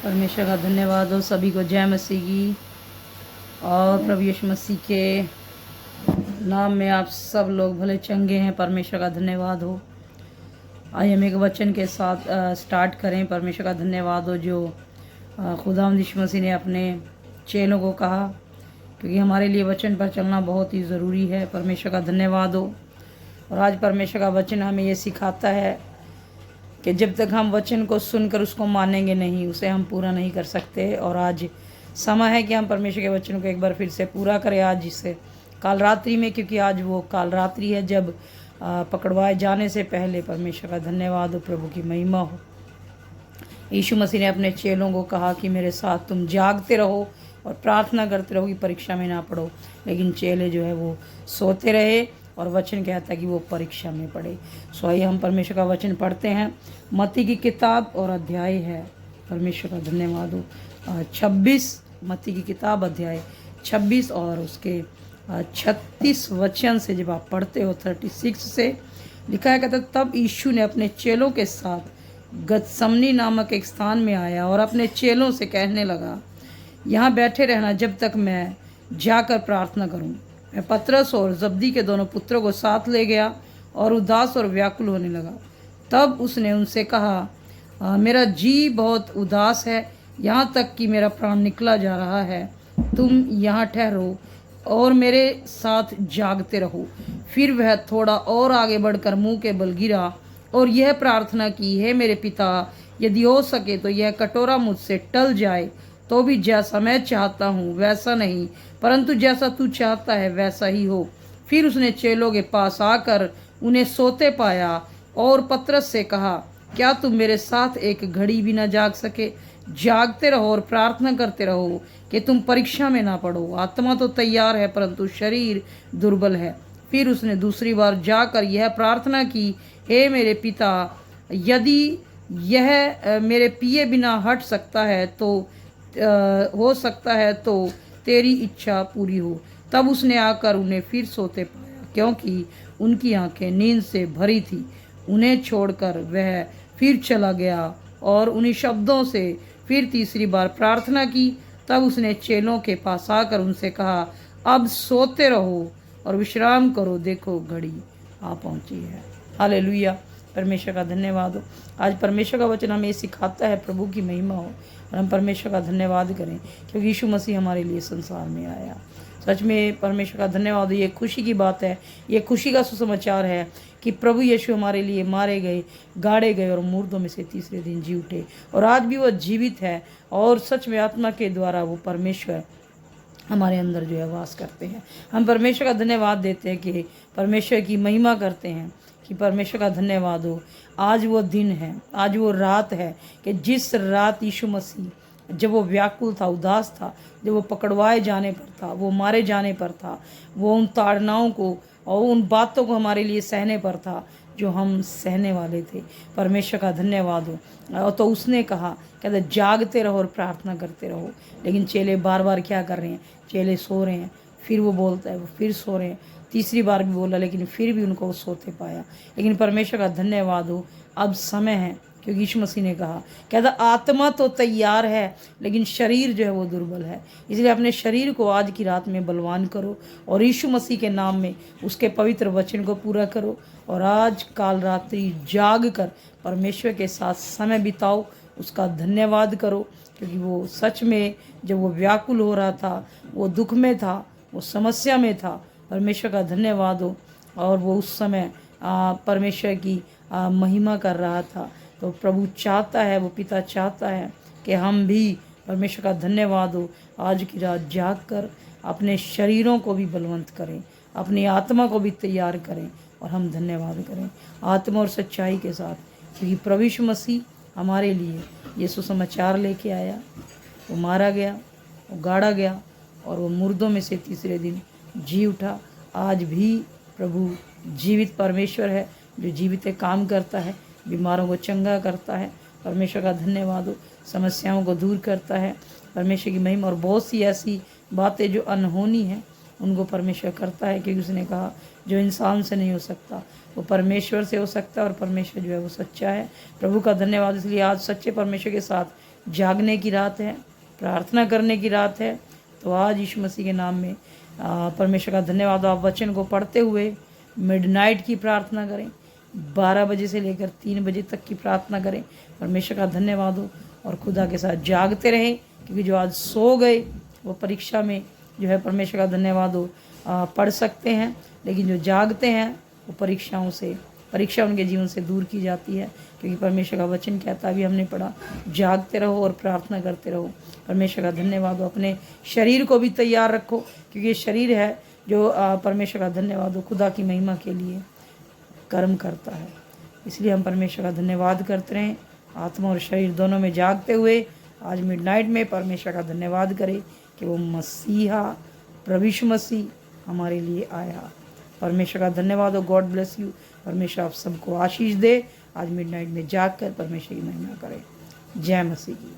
परमेश्वर का धन्यवाद हो। सभी को जय मसीह की और प्रभु यीशु मसीह के नाम में आप सब लोग भले चंगे हैं। परमेश्वर का धन्यवाद हो। आइए हम एक वचन के साथ स्टार्ट करें। परमेश्वर का धन्यवाद हो जो खुदावंद यीशु मसीह ने अपने चेलों को कहा, क्योंकि हमारे लिए वचन पर चलना बहुत ही ज़रूरी है। परमेश्वर का धन्यवाद हो। और आज परमेश्वर का वचन हमें ये सिखाता है कि जब तक हम वचन को सुनकर उसको मानेंगे नहीं, उसे हम पूरा नहीं कर सकते। और आज समय है कि हम परमेश्वर के वचन को एक बार फिर से पूरा करें। आज जिससे काल रात्रि में, क्योंकि आज वो काल रात्रि है जब पकड़वाए जाने से पहले। परमेश्वर का धन्यवाद हो, प्रभु की महिमा हो। यीशु मसीह ने अपने चेलों को कहा कि मेरे साथ तुम जागते रहो और प्रार्थना करते रहो कि परीक्षा में ना पढ़ो। लेकिन चेले जो है वो सोते रहे और वचन कहता है कि वो परीक्षा में पढ़े। सो आइए हम परमेश्वर का वचन पढ़ते हैं। मत्ती की किताब और अध्याय है, परमेश्वर का धन्यवाद हो, 26। मत्ती की किताब अध्याय 26 और उसके 36 वचन से जब आप पढ़ते हो, 36 से लिखा है, कहता तब यीशु ने अपने चेलों के साथ गतसमनी नामक एक स्थान में आया और अपने चेलों से कहने लगा, यहाँ बैठे रहना जब तक मैं जाकर प्रार्थना करूं। मैं पतरस और जब्दी के दोनों पुत्रों को साथ ले गया और उदास और व्याकुल होने लगा। तब उसने उनसे कहा, मेरा जी बहुत उदास है, यहाँ तक कि मेरा प्राण निकला जा रहा है। तुम यहाँ ठहरो और मेरे साथ जागते रहो। फिर वह थोड़ा और आगे बढ़कर मुंह के बल गिरा और यह प्रार्थना की, हे मेरे पिता, यदि हो सके तो यह कटोरा मुझसे टल जाए, तो भी जैसा मैं चाहता हूँ वैसा नहीं, परंतु जैसा तू चाहता है वैसा ही हो। फिर उसने चेलों के पास आकर उन्हें सोते पाया और पतरस से कहा, क्या तुम मेरे साथ एक घड़ी भी न जाग सके? जागते रहो और प्रार्थना करते रहो कि तुम परीक्षा में ना पड़ो। आत्मा तो तैयार है परंतु शरीर दुर्बल है। फिर उसने दूसरी बार जाकर यह प्रार्थना की, हे मेरे पिता, यदि यह मेरे पिए बिना हट सकता है तो हो सकता है तो तेरी इच्छा पूरी हो। तब उसने आकर उन्हें फिर सोते पाया, क्योंकि उनकी आंखें नींद से भरी थी। उन्हें छोड़कर वह फिर चला गया और उन्हीं शब्दों से फिर तीसरी बार प्रार्थना की। तब उसने चेलों के पास आकर उनसे कहा, अब सोते रहो और विश्राम करो, देखो घड़ी आ पहुंची है। हालेलुया, परमेश्वर का धन्यवाद हो। आज परमेश्वर का वचन हमें सिखाता है, प्रभु की महिमा हो और हम परमेश्वर का धन्यवाद करें, क्योंकि यीशु मसीह हमारे लिए संसार में आया। सच में परमेश्वर का धन्यवाद हो। ये खुशी की बात है, ये खुशी का सुसमाचार है कि प्रभु यीशु हमारे लिए मारे गए, गाड़े गए और मुर्दों में से तीसरे दिन जी उठे। और आज भी वो जीवित है और सच में आत्मा के द्वारा वो परमेश्वर हमारे अंदर जो है वास करते हैं। हम परमेश्वर का धन्यवाद देते हैं कि परमेश्वर की महिमा करते हैं कि परमेश्वर का धन्यवाद हो। आज वो दिन है, आज वो रात है कि जिस रात यीशु मसीह जब वो व्याकुल था, उदास था, जब वो पकड़वाए जाने पर था, वो मारे जाने पर था, वो उन ताड़नाओं को और उन बातों को हमारे लिए सहने पर था जो हम सहने वाले थे। परमेश्वर का धन्यवाद हो। और तो उसने कहा, कहते जागते रहो और प्रार्थना करते रहो। लेकिन चेले बार बार क्या कर रहे हैं? चेले सो रहे हैं। फिर वो बोलता है, वो फिर सो रहे हैं। तीसरी बार भी बोला, लेकिन फिर भी उनको सोते पाया। लेकिन परमेश्वर का धन्यवाद हो, अब समय है, क्योंकि यीशु मसीह ने कहा, कहता आत्मा तो तैयार है लेकिन शरीर जो है वो दुर्बल है। इसलिए अपने शरीर को आज की रात में बलवान करो और यीशु मसीह के नाम में उसके पवित्र वचन को पूरा करो। और आज काल रात्रि जाग कर परमेश्वर के साथ समय बिताओ, उसका धन्यवाद करो, क्योंकि वो सच में जब वो व्याकुल हो रहा था, वो दुख में था, वो समस्या में था, परमेश्वर का धन्यवाद हो। और वो उस समय परमेश्वर की महिमा कर रहा था। तो प्रभु चाहता है, वो पिता चाहता है कि हम भी, परमेश्वर का धन्यवाद हो, आज की रात जाग कर अपने शरीरों को भी बलवंत करें, अपनी आत्मा को भी तैयार करें और हम धन्यवाद करें आत्मा और सच्चाई के साथ, क्योंकि प्रभु यीशु मसीह हमारे लिए ये सुसमाचार लेके आया। वो मारा गया, वो गाड़ा गया और वो मुर्दों में से तीसरे दिन जी उठा। आज भी प्रभु जीवित परमेश्वर है जो जीवित काम करता है, बीमारों को चंगा करता है। परमेश्वर का धन्यवाद हो, समस्याओं को दूर करता है। परमेश्वर की महिमा। और बहुत सी ऐसी बातें जो अनहोनी हैं उनको परमेश्वर करता है, क्योंकि उसने कहा जो इंसान से नहीं हो सकता वो परमेश्वर से हो सकता है, और परमेश्वर जो है वो सच्चा है। प्रभु का धन्यवाद। इसलिए आज सच्चे परमेश्वर के साथ जागने की रात है, प्रार्थना करने की रात है। तो आज यीशु मसीह के नाम में परमेश्वर का धन्यवाद हो। आप वचन को पढ़ते हुए मिडनाइट की प्रार्थना करें, 12 बजे से लेकर 3 बजे तक की प्रार्थना करें। परमेश्वर का धन्यवाद हो और खुदा के साथ जागते रहें, क्योंकि जो आज सो गए वो परीक्षा में जो है परमेश्वर का धन्यवाद हो पढ़ सकते हैं, लेकिन जो जागते हैं वो परीक्षा उनके जीवन से दूर की जाती है। क्योंकि परमेश्वर का वचन कहता है, अभी हमने पढ़ा, जागते रहो और प्रार्थना करते रहो। परमेश्वर का धन्यवाद हो। अपने शरीर को भी तैयार रखो, क्योंकि ये शरीर है जो परमेश्वर का धन्यवाद हो खुदा की महिमा के लिए कर्म करता है। इसलिए हम परमेश्वर का धन्यवाद करते रहें, आत्मा और शरीर दोनों में जागते हुए आज मिडनाइट में परमेश्वर का धन्यवाद करें कि वो मसीहा प्रभु यीशु मसीह हमारे लिए आया। परमेश्वर का धन्यवाद हो। God bless you. परमेश्वर आप सबको आशीष दे। आज मिडनाइट में जाग कर परमेश्वर की महिमा करें। जय मसीह की।